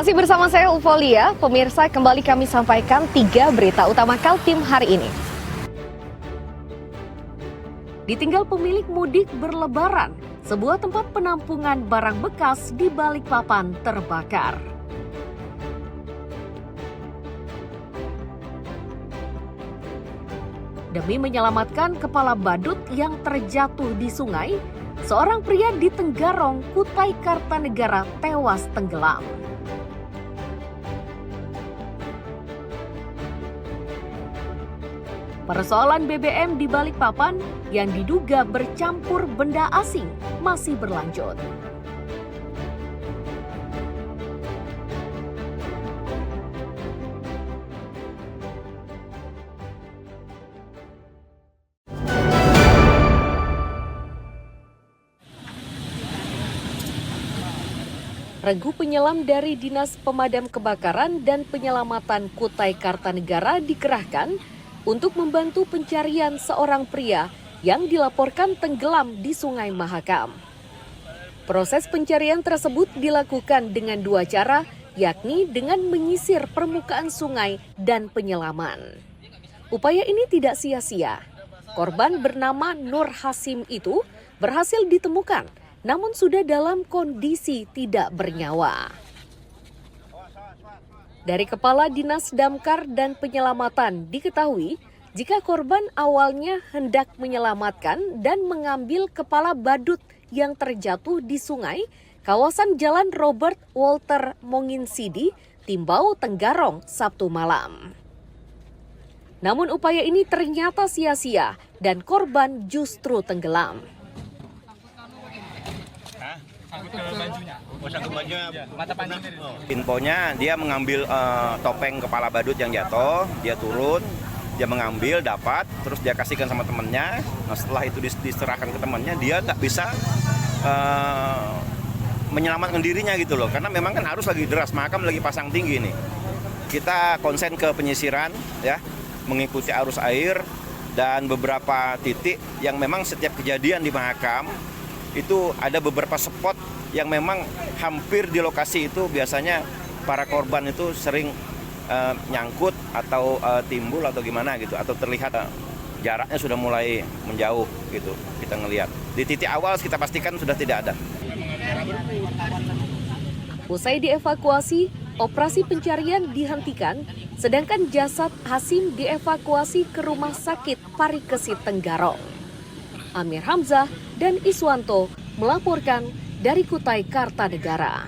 Masih bersama saya Ufolia, pemirsa kembali kami sampaikan 3 berita utama Kaltim hari ini. Ditinggal pemilik mudik berlebaran, sebuah tempat penampungan barang bekas di Balikpapan terbakar. Demi menyelamatkan kepala badut yang terjatuh di sungai, seorang pria di Tenggarong, Kutai Kartanegara tewas tenggelam. Persoalan BBM di Balikpapan yang diduga bercampur benda asing masih berlanjut. Regu penyelam dari Dinas Pemadam Kebakaran dan Penyelamatan Kutai Kartanegara dikerahkan untuk membantu pencarian seorang pria yang dilaporkan tenggelam di Sungai Mahakam. Proses pencarian tersebut dilakukan dengan 2 cara, yakni dengan menyisir permukaan sungai dan penyelaman. Upaya ini tidak sia-sia. Korban bernama Nur Hasim itu berhasil ditemukan, namun sudah dalam kondisi tidak bernyawa. Dari Kepala Dinas Damkar dan Penyelamatan diketahui jika korban awalnya hendak menyelamatkan dan mengambil kepala badut yang terjatuh di sungai kawasan Jalan Robert Walter Monginsidi, Timbau, Tenggarong, Sabtu malam. Namun upaya ini ternyata sia-sia dan korban justru tenggelam. Infonya dia mengambil topeng kepala badut yang jatuh, dia turun, dia mengambil, dapat, terus dia kasihkan sama temannya. Nah, setelah itu diserahkan ke temannya, dia tak bisa menyelamatkan dirinya gitu loh, karena memang kan arus lagi deras, Mahakam lagi pasang tinggi nih. Kita konsen ke penyisiran, ya, mengikuti arus air dan beberapa titik yang memang setiap kejadian di Mahakam itu ada beberapa spot yang memang hampir di lokasi itu biasanya para korban itu sering nyangkut atau timbul atau gimana gitu, atau terlihat jaraknya sudah mulai menjauh gitu, kita ngelihat. Di titik awal kita pastikan sudah tidak ada. Usai dievakuasi, operasi pencarian dihentikan, sedangkan jasad Hasim dievakuasi ke Rumah Sakit Parikesit Tenggarong. Amir Hamzah dan Iswanto melaporkan dari Kutai Kartanegara.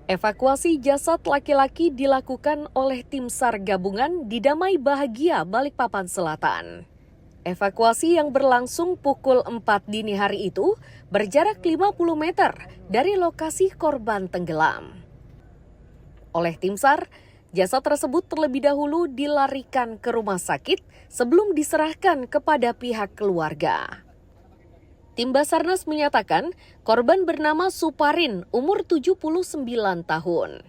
Evakuasi jasad laki-laki dilakukan oleh tim SAR gabungan di Damai Bahagia, Balikpapan Selatan. Evakuasi yang berlangsung pukul 4 dini hari itu berjarak 50 meter dari lokasi korban tenggelam. Oleh tim SAR, jasad tersebut terlebih dahulu dilarikan ke rumah sakit sebelum diserahkan kepada pihak keluarga. Tim Basarnas menyatakan korban bernama Suparin, umur 79 tahun.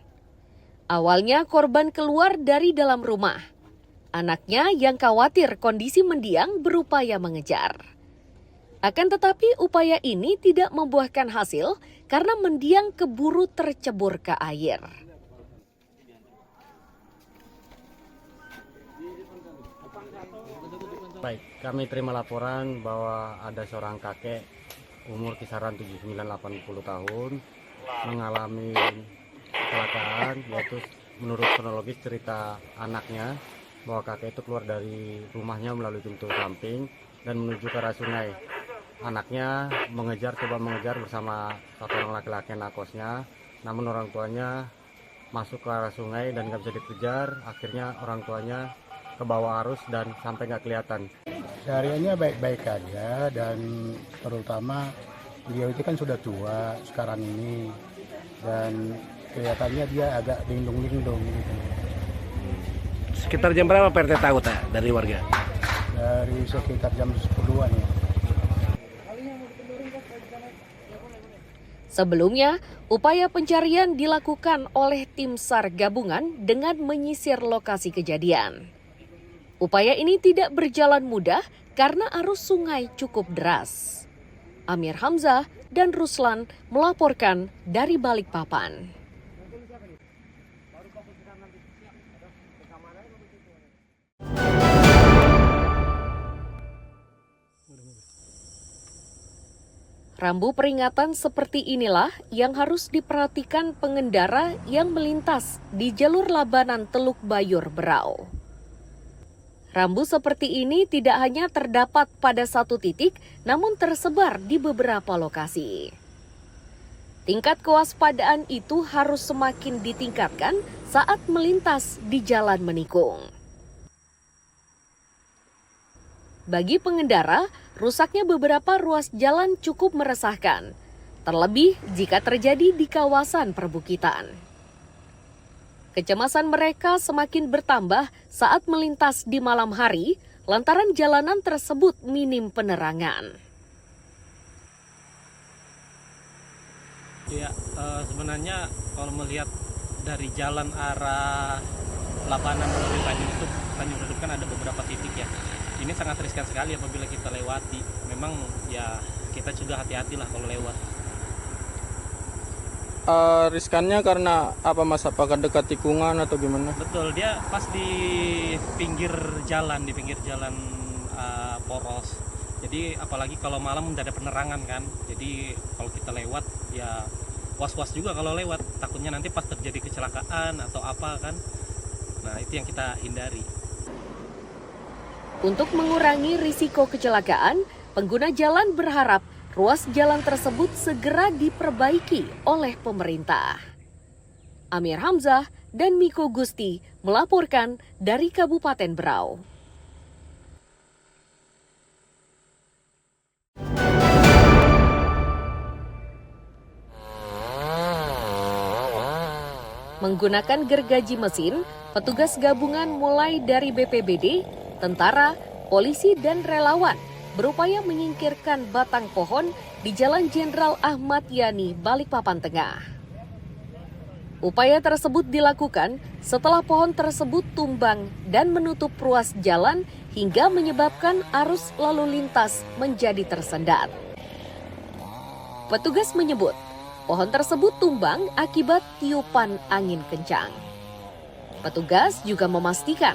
Awalnya korban keluar dari dalam rumah. Anaknya yang khawatir kondisi mendiang berupaya mengejar. Akan tetapi upaya ini tidak membuahkan hasil karena mendiang keburu tercebur ke air. Baik, kami terima laporan bahwa ada seorang kakek umur kisaran 79-80 tahun mengalami kecelakaan, yaitu menurut kronologis cerita anaknya bahwa kakek itu keluar dari rumahnya melalui pintu samping dan menuju ke arah sungai. Anaknya coba mengejar bersama satu orang laki-laki anak kosnya, namun orang tuanya masuk ke arah sungai dan nggak bisa dikejar. Akhirnya orang tuanya ke bawah arus dan sampai nggak kelihatan. Sehariannya baik-baik aja, dan terutama beliau itu kan sudah tua sekarang ini, dan kelihatannya dia agak linglung-linglung gitu. Sekitar jam berapa Pak RT tahu dari warga? Dari sekitar jam 10-an ya. Sebelumnya, upaya pencarian dilakukan oleh tim SAR gabungan dengan menyisir lokasi kejadian. Upaya ini tidak berjalan mudah karena arus sungai cukup deras. Amir Hamzah dan Ruslan melaporkan dari Balikpapan. Rambu peringatan seperti inilah yang harus diperhatikan pengendara yang melintas di jalur Labanan Teluk Bayur Berau. Rambu seperti ini tidak hanya terdapat pada satu titik, namun tersebar di beberapa lokasi. Tingkat kewaspadaan itu harus semakin ditingkatkan saat melintas di jalan menikung. Bagi pengendara, rusaknya beberapa ruas jalan cukup meresahkan, terlebih jika terjadi di kawasan perbukitan. Kecemasan mereka semakin bertambah saat melintas di malam hari lantaran jalanan tersebut minim penerangan. Ya, sebenarnya kalau melihat dari jalan arah Labanan menuju Tanjung Redop kan ada beberapa titik ya. Ini sangat riskan sekali apabila kita lewati. Memang ya kita juga hati-hatilah kalau lewat. Riskannya karena apa mas? Apakah dekat tikungan atau gimana? Betul, dia pas di pinggir jalan poros. Jadi apalagi kalau malam tidak ada penerangan kan. Jadi kalau kita lewat ya was-was juga kalau lewat. Takutnya nanti pas terjadi kecelakaan atau apa kan. Nah itu yang kita hindari. Untuk mengurangi risiko kecelakaan, pengguna jalan berharap ruas jalan tersebut segera diperbaiki oleh pemerintah. Amir Hamzah dan Miko Gusti melaporkan dari Kabupaten Berau. Menggunakan gergaji mesin, petugas gabungan mulai dari BPBD, tentara, polisi, dan relawan berupaya menyingkirkan batang pohon di Jalan Jenderal Ahmad Yani, Balikpapan Tengah. Upaya tersebut dilakukan setelah pohon tersebut tumbang dan menutup ruas jalan hingga menyebabkan arus lalu lintas menjadi tersendat. Petugas menyebut pohon tersebut tumbang akibat tiupan angin kencang. Petugas juga memastikan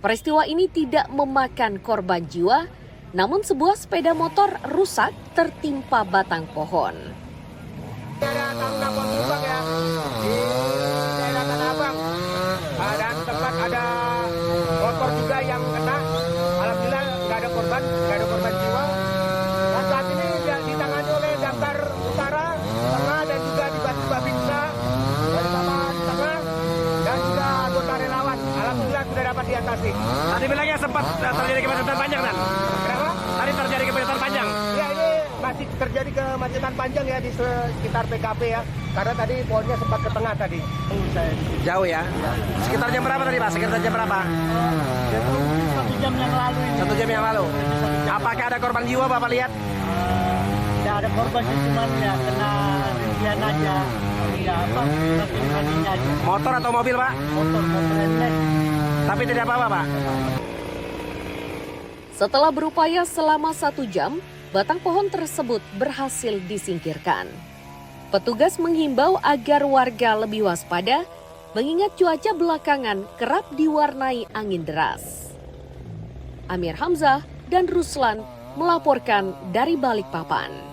peristiwa ini tidak memakan korban jiwa, namun sebuah sepeda motor rusak tertimpa batang pohon. Ada tanah pohon tumbang ya di daerah Tanah Abang, dan tempat ada motor juga yang kena. Alhamdulillah nggak ada korban jiwa. Dan saat ini ditangani oleh Damkar Utara, Tengah, dan juga dibantu Babinsa dari Bapak Tengah dan juga anggota relawan. Alhamdulillah sudah dapat diatasi. Tadi bilangnya sempat terjadi kemacetan panjang kan? Kenapa? Tadi terjadi kemacetan panjang. Ya ini masih terjadi kemacetan panjang ya di sekitar PKP ya. Karena tadi pohonnya sempat ke tengah tadi. Jauh ya? Sekitar jam berapa tadi Pak? Sekitar jam berapa? 1 jam yang lalu ini. 1 jam yang lalu. Apakah ada korban jiwa Bapak lihat? Tidak ada korban sih, cuman ya kena rintian aja. Ya apa? Rintiannya aja. Motor atau mobil Pak? Motor endek. Tapi tidak apa-apa Pak? Setelah berupaya selama 1 jam, batang pohon tersebut berhasil disingkirkan. Petugas menghimbau agar warga lebih waspada, mengingat cuaca belakangan kerap diwarnai angin deras. Amir Hamzah dan Ruslan melaporkan dari Balikpapan.